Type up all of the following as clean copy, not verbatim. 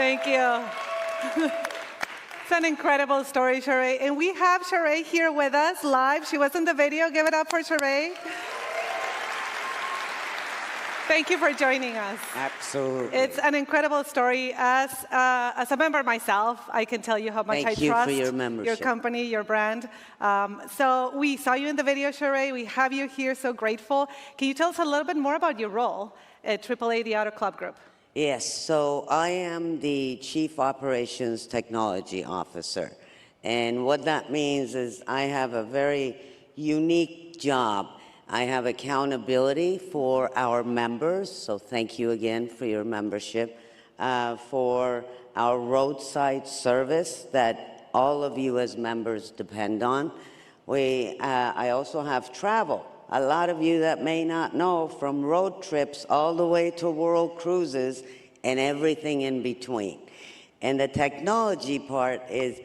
Thank you. It's an incredible story, Sheree. And we have Sheree here with us live. She was in the video. Give it up for Sheree. Thank you for joining us. Absolutely. It's an incredible story. As a member myself, I can tell you how much I trust for your membership. Your company, your brand. So we saw you in the video, Sheree. We have you here, so grateful. Can you tell us a little bit more about your role at AAA, the Auto Club Group? Yes, so I am the Chief Operations Technology Officer. And what that means is I have a very unique job. I have accountability for our members, so thank you again for your membership, for our roadside service that all of you as members depend on. I also have travel. A lot of you that may not know, from road trips all the way to world cruises and everything in between. And the technology part is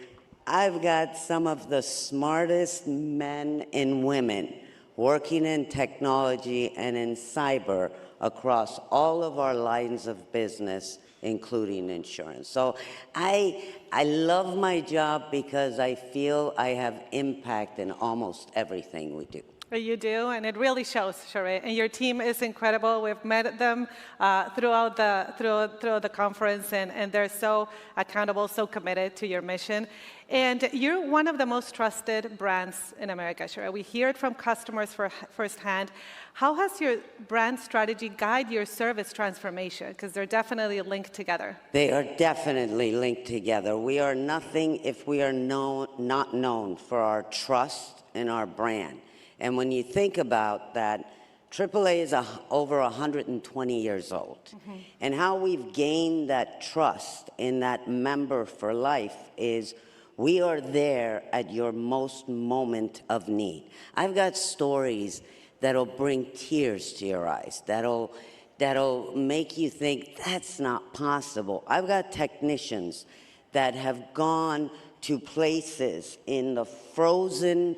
I've got some of the smartest men and women working in technology and in cyber across all of our lines of business, including insurance. So I love my job because I feel I have impact in almost everything we do. You do, and it really shows, Sheree. And your team is incredible. We've met them throughout the conference, and they're so accountable, so committed to your mission. And you're one of the most trusted brands in America, Sheree. We hear it from customers firsthand. How has your brand strategy guided your service transformation? Because they're definitely linked together. They are definitely linked together. We are nothing if we are not known for our trust and our brand. And when you think about that, AAA is over 120 years old. Mm-hmm. And how we've gained that trust in that member for life is we are there at your most moment of need. I've got stories that'll bring tears to your eyes, that'll make you think, that's not possible. I've got technicians that have gone to places in the frozen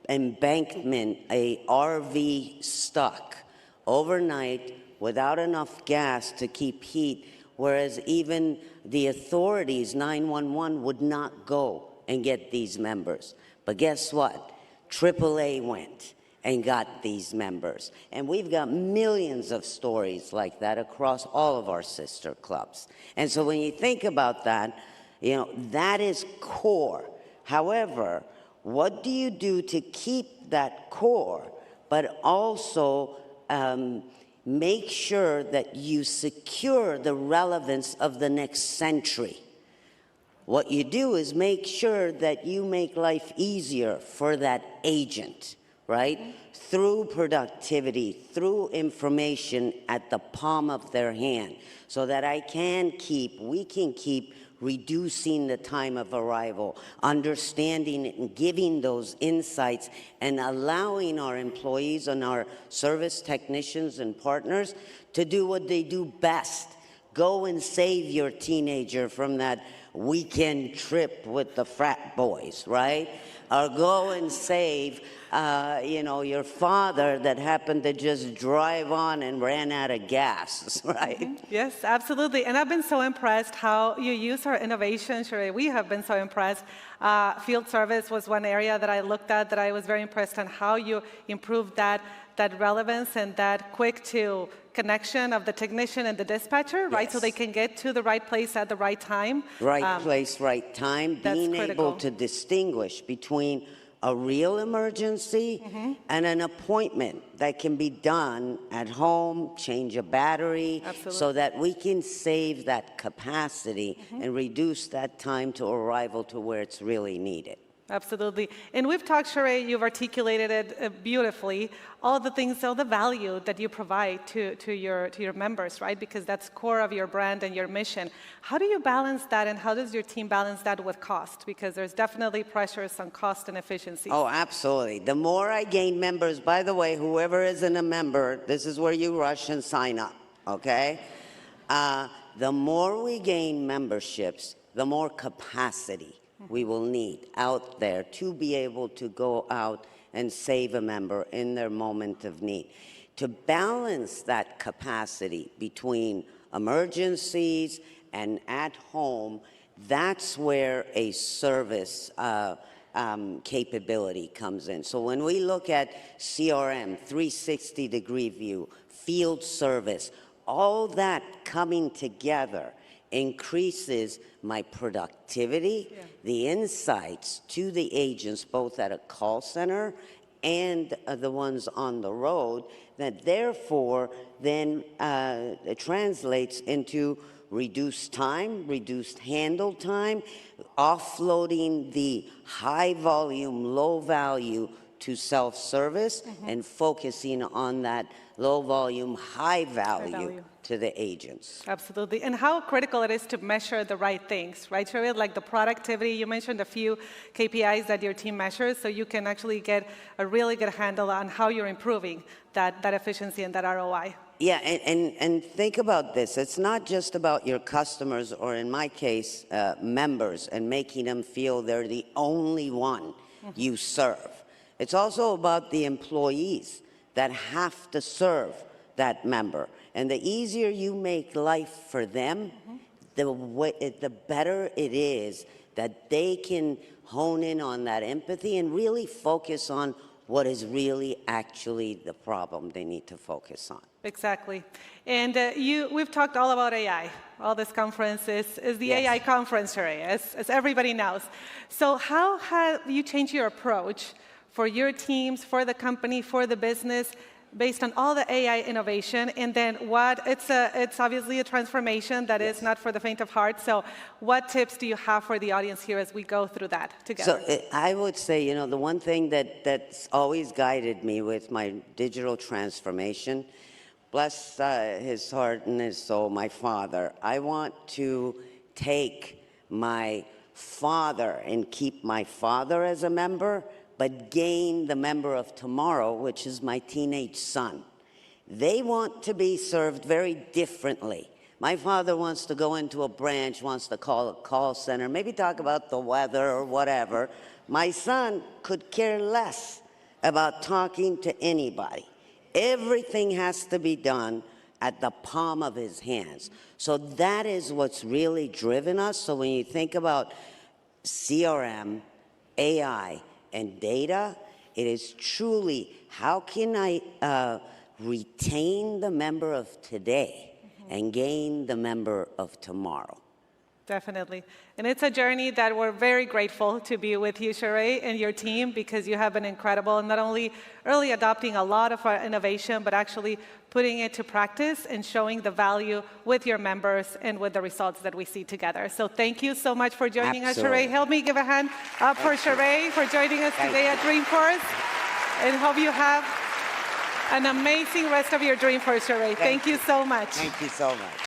embankment, a RV stuck overnight without enough gas to keep heat, whereas even the authorities, 911, would not go and get these members. But guess what? AAA went and got these members. And we've got millions of stories like that across all of our sister clubs. And so when you think about that, you know, that is core. However, what do you do to keep that core, but also make sure that you secure the relevance of the next century? What you do is make sure that you make life easier for that agent, right? Through productivity, through information at the palm of their hand, so that we can keep reducing the time of arrival, understanding and giving those insights, and allowing our employees and our service technicians and partners to do what they do best. Go and save your teenager from that weekend trip with the frat boys, right? Or go and save your father that happened to just drive on and ran out of gas, right? Mm-hmm. Yes, absolutely. And I've been so impressed how you use our innovation, Sheree. We have been so impressed. Field service was one area that I looked at that I was very impressed on how you improved that relevance and that quick to connection of the technician and the dispatcher, right? Yes. So they can get to the right place at the right time. Right place, right time. Being critical. Able to distinguish between a real emergency mm-hmm. and an appointment that can be done at home, change a battery, absolutely. So that we can save that capacity mm-hmm. and reduce that time to arrival to where it's really needed. Absolutely. And we've talked, Sheree, you've articulated it beautifully, all the things, all the value that you provide to your members, right? Because that's core of your brand and your mission. How do you balance that, and how does your team balance that with cost? Because there's definitely pressures on cost and efficiency. Oh, absolutely. The more I gain members, by the way, whoever isn't a member, this is where you rush and sign up, okay? The more we gain memberships, the more capacity we will need out there to be able to go out and save a member in their moment of need. To balance that capacity between emergencies and at home, that's where a service capability comes in. So when we look at CRM, 360-degree view, field service, all that coming together increases my productivity, the insights to the agents, both at a call center and the ones on the road, that therefore then it translates into reduced time, reduced handle time, offloading the high volume, low value to self-service and focusing on that low volume, high value to the agents. Absolutely. And how critical it is to measure the right things, right, Sherry? Like the productivity, you mentioned a few KPIs that your team measures, so you can actually get a really good handle on how you're improving that efficiency and that ROI. Yeah, and think about this. It's not just about your customers, or in my case, members, and making them feel they're the only one you serve. It's also about the employees that have to serve that member. And the easier you make life for them, the better it is that they can hone in on that empathy and really focus on what is really actually the problem they need to focus on. Exactly. And we've talked all about AI. All this conference is the AI conference, Sherry, as everybody knows. So how have you changed your approach for your teams, for the company, for the business, based on all the AI innovation? And then it's obviously a transformation that is not for the faint of heart. So what tips do you have for the audience here as we go through that together? So I would say, the one thing that's always guided me with my digital transformation, bless his heart and his soul, my father, I want to take my father and keep my father as a member, but gain the member of tomorrow, which is my teenage son. They want to be served very differently. My father wants to go into a branch, wants to call a call center, maybe talk about the weather or whatever. My son could care less about talking to anybody. Everything has to be done at the palm of his hands. So that is what's really driven us. So when you think about CRM, AI, and data, it is truly how can I retain the member of today and gain the member of tomorrow. Definitely. And it's a journey that we're very grateful to be with you, Sherry, and your team, because you have been incredible, not only early adopting a lot of our innovation, but actually putting it to practice and showing the value with your members and with the results that we see together. So thank you so much for joining us, Sherry. Help me give a hand up for Sherry for joining us today at Dreamforce. And hope you have an amazing rest of your Dreamforce, Sherry. Thank you so much. Thank you so much.